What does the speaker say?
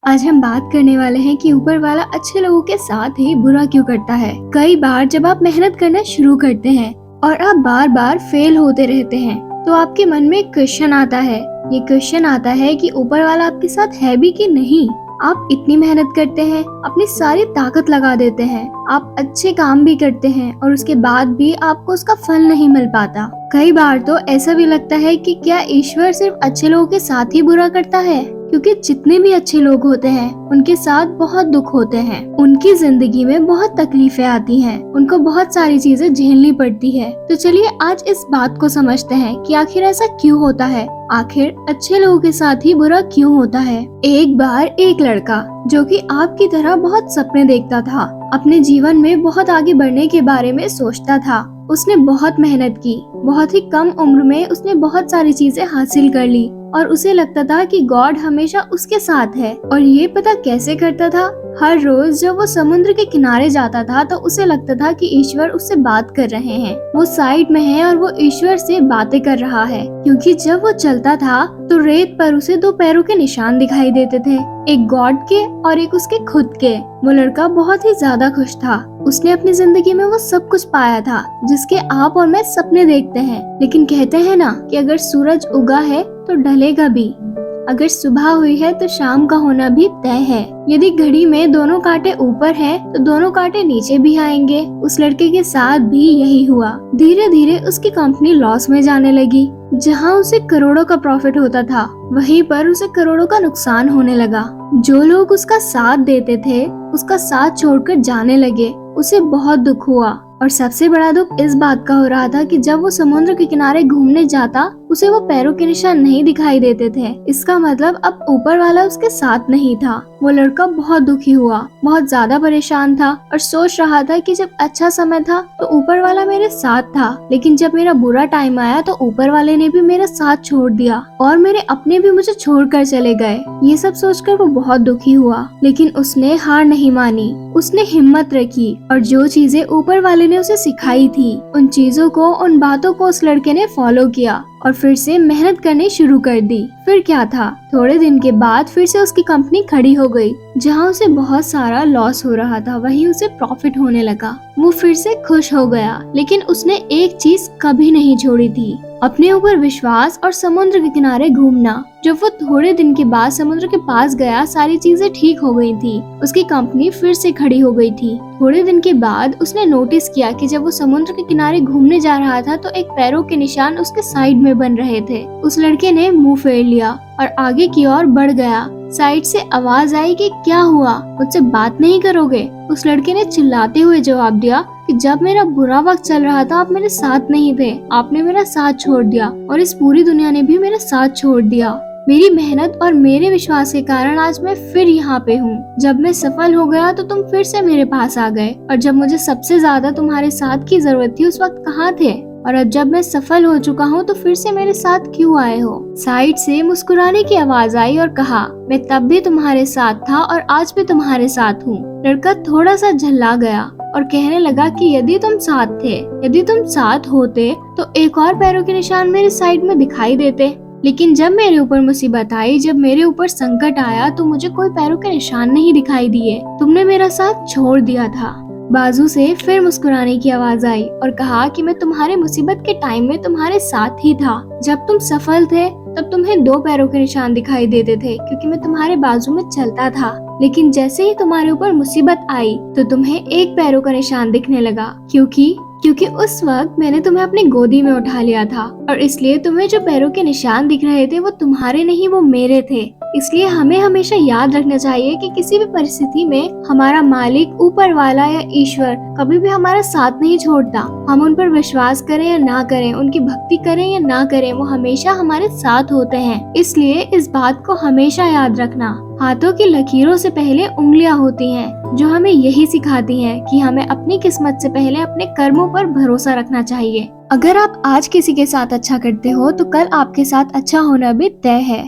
आज हम बात करने वाले हैं कि ऊपर वाला अच्छे लोगों के साथ ही बुरा क्यों करता है। कई बार जब आप मेहनत करना शुरू करते हैं और आप बार बार फेल होते रहते हैं तो आपके मन में एक क्वेश्चन आता है। ये क्वेश्चन आता है कि ऊपर वाला आपके साथ है भी कि नहीं। आप इतनी मेहनत करते हैं, अपनी सारी ताकत लगा देते हैं, आप अच्छे काम भी करते हैं और उसके बाद भी आपको उसका फल नहीं मिल पाता। कई बार तो ऐसा भी लगता है कि क्या ईश्वर सिर्फ अच्छे लोगों के साथ ही बुरा करता है, क्योंकि जितने भी अच्छे लोग होते हैं उनके साथ बहुत दुख होते हैं, उनकी जिंदगी में बहुत तकलीफें आती हैं, उनको बहुत सारी चीजें झेलनी पड़ती है। तो चलिए आज इस बात को समझते हैं कि आखिर ऐसा क्यों होता है, आखिर अच्छे लोगों के साथ ही बुरा क्यों होता है। एक बार एक लड़का जो कि आपकी तरह बहुत सपने देखता था, अपने जीवन में बहुत आगे बढ़ने के बारे में सोचता था। उसने बहुत मेहनत की, बहुत ही कम उम्र में उसने बहुत सारी चीजें हासिल कर ली और उसे लगता था कि गॉड हमेशा उसके साथ है। और ये पता कैसे करता था? हर रोज जब वो समुद्र के किनारे जाता था तो उसे लगता था कि ईश्वर उससे बात कर रहे हैं, वो साइड में है और वो ईश्वर से बातें कर रहा है। क्योंकि जब वो चलता था तो रेत पर उसे दो पैरों के निशान दिखाई देते थे, एक गॉड के और एक उसके खुद के। वो लड़का बहुत ही ज्यादा खुश था। उसने अपनी जिंदगी में वो सब कुछ पाया था जिसके आप और मैं सपने देखते हैं। लेकिन कहते हैं ना कि अगर सूरज उगा है तो ढलेगा भी, अगर सुबह हुई है तो शाम का होना भी तय है। यदि घड़ी में दोनों कांटे ऊपर हैं तो दोनों कांटे नीचे भी आएंगे। उस लड़के के साथ भी यही हुआ। धीरे धीरे उसकी कंपनी लॉस में जाने लगी। जहां उसे करोड़ों का प्रॉफिट होता था वहीं पर उसे करोड़ों का नुकसान होने लगा। जो लोग उसका साथ देते थे उसका साथ छोड़कर जाने लगे। उसे बहुत दुख हुआ और सबसे बड़ा दुख इस बात का हो रहा था कि जब वो समुद्र के किनारे घूमने जाता उसे वो पैरों के निशान नहीं दिखाई देते थे। इसका मतलब अब ऊपर वाला उसके साथ नहीं था। वो लड़का बहुत दुखी हुआ, बहुत ज्यादा परेशान था और सोच रहा था कि जब अच्छा समय था तो ऊपर वाला मेरे साथ था, लेकिन जब मेरा बुरा टाइम आया तो ऊपर वाले ने भी मेरा साथ छोड़ दिया और मेरे अपने भी मुझे छोड़कर चले गए। ये सब सोचकर वो बहुत दुखी हुआ, लेकिन उसने हार नहीं मानी। उसने हिम्मत रखी और जो चीजें ऊपर वाले ने उसे सिखाई थी उन चीजों को, उन बातों को उस लड़के ने फॉलो किया और फिर से मेहनत करनी शुरू कर दी। फिर क्या था, थोड़े दिन के बाद फिर से उसकी कंपनी खड़ी हो गई। जहां उसे बहुत सारा लॉस हो रहा था वहीं उसे प्रॉफिट होने लगा। वो फिर से खुश हो गया, लेकिन उसने एक चीज कभी नहीं छोड़ी थी, अपने ऊपर विश्वास और समुद्र के किनारे घूमना। जब वो थोड़े दिन के बाद समुद्र के पास गया सारी चीजें ठीक हो गई थी, उसकी कंपनी फिर से खड़ी हो गई थी। थोड़े दिन के बाद उसने नोटिस किया कि जब वो समुद्र के किनारे घूमने जा रहा था तो एक पैरों के निशान उसके साइड में बन रहे थे। उस लड़के ने मुंह फेर लिया और आगे की ओर बढ़ गया। साइड से आवाज आई कि क्या हुआ, मुझसे बात नहीं करोगे? उस लड़के ने चिल्लाते हुए जवाब दिया कि जब मेरा बुरा वक्त चल रहा था आप मेरे साथ नहीं थे, आपने मेरा साथ छोड़ दिया और इस पूरी दुनिया ने भी मेरा साथ छोड़ दिया। मेरी मेहनत और मेरे विश्वास के कारण आज मैं फिर यहाँ पे हूँ। जब मैं सफल हो गया तो तुम फिर से मेरे पास आ गए और जब मुझे सबसे ज्यादा तुम्हारे साथ की जरूरत थी उस वक्त कहाँ थे? और अब जब मैं सफल हो चुका हूँ तो फिर से मेरे साथ क्यों आए हो? साइड से मुस्कुराने की आवाज आई और कहा, मैं तब भी तुम्हारे साथ था और आज भी तुम्हारे साथ हूँ। लड़का थोड़ा सा झल्ला गया और कहने लगा कि यदि तुम साथ थे, यदि तुम साथ होते तो एक और पैरों के निशान मेरे साइड में दिखाई देते, लेकिन जब मेरे ऊपर मुसीबत आई, जब मेरे ऊपर संकट आया तो मुझे कोई पैरों के निशान नहीं दिखाई दिए। तुमने मेरा साथ छोड़ दिया था। बाजू से फिर मुस्कुराने की आवाज आई और कहा कि मैं तुम्हारे मुसीबत के टाइम में तुम्हारे साथ ही था। जब तुम सफल थे तब तुम्हें दो पैरों के निशान दिखाई देते थे क्योंकि मैं तुम्हारे बाजू में चलता था, लेकिन जैसे ही तुम्हारे ऊपर मुसीबत आई तो तुम्हें एक पैरों का निशान दिखने लगा, क्योंकि उस वक्त मैंने तुम्हें अपनी गोदी में उठा लिया था और इसलिए तुम्हें जो पैरों के निशान दिख रहे थे वो तुम्हारे नहीं, वो मेरे थे। इसलिए हमें हमेशा याद रखना चाहिए कि किसी भी परिस्थिति में हमारा मालिक, ऊपर वाला या ईश्वर कभी भी हमारा साथ नहीं छोड़ता। हम उन पर विश्वास करें या ना करें, उनकी भक्ति करें या ना करें, वो हमेशा हमारे साथ होते हैं। इसलिए इस बात को हमेशा याद रखना। हाथों की लकीरों से पहले उंगलियां होती हैं, जो हमें यही सिखाती हैं कि हमें अपनी किस्मत से पहले अपने कर्मों पर भरोसा रखना चाहिए। अगर आप आज किसी के साथ अच्छा करते हो तो कल आपके साथ अच्छा होना भी तय है।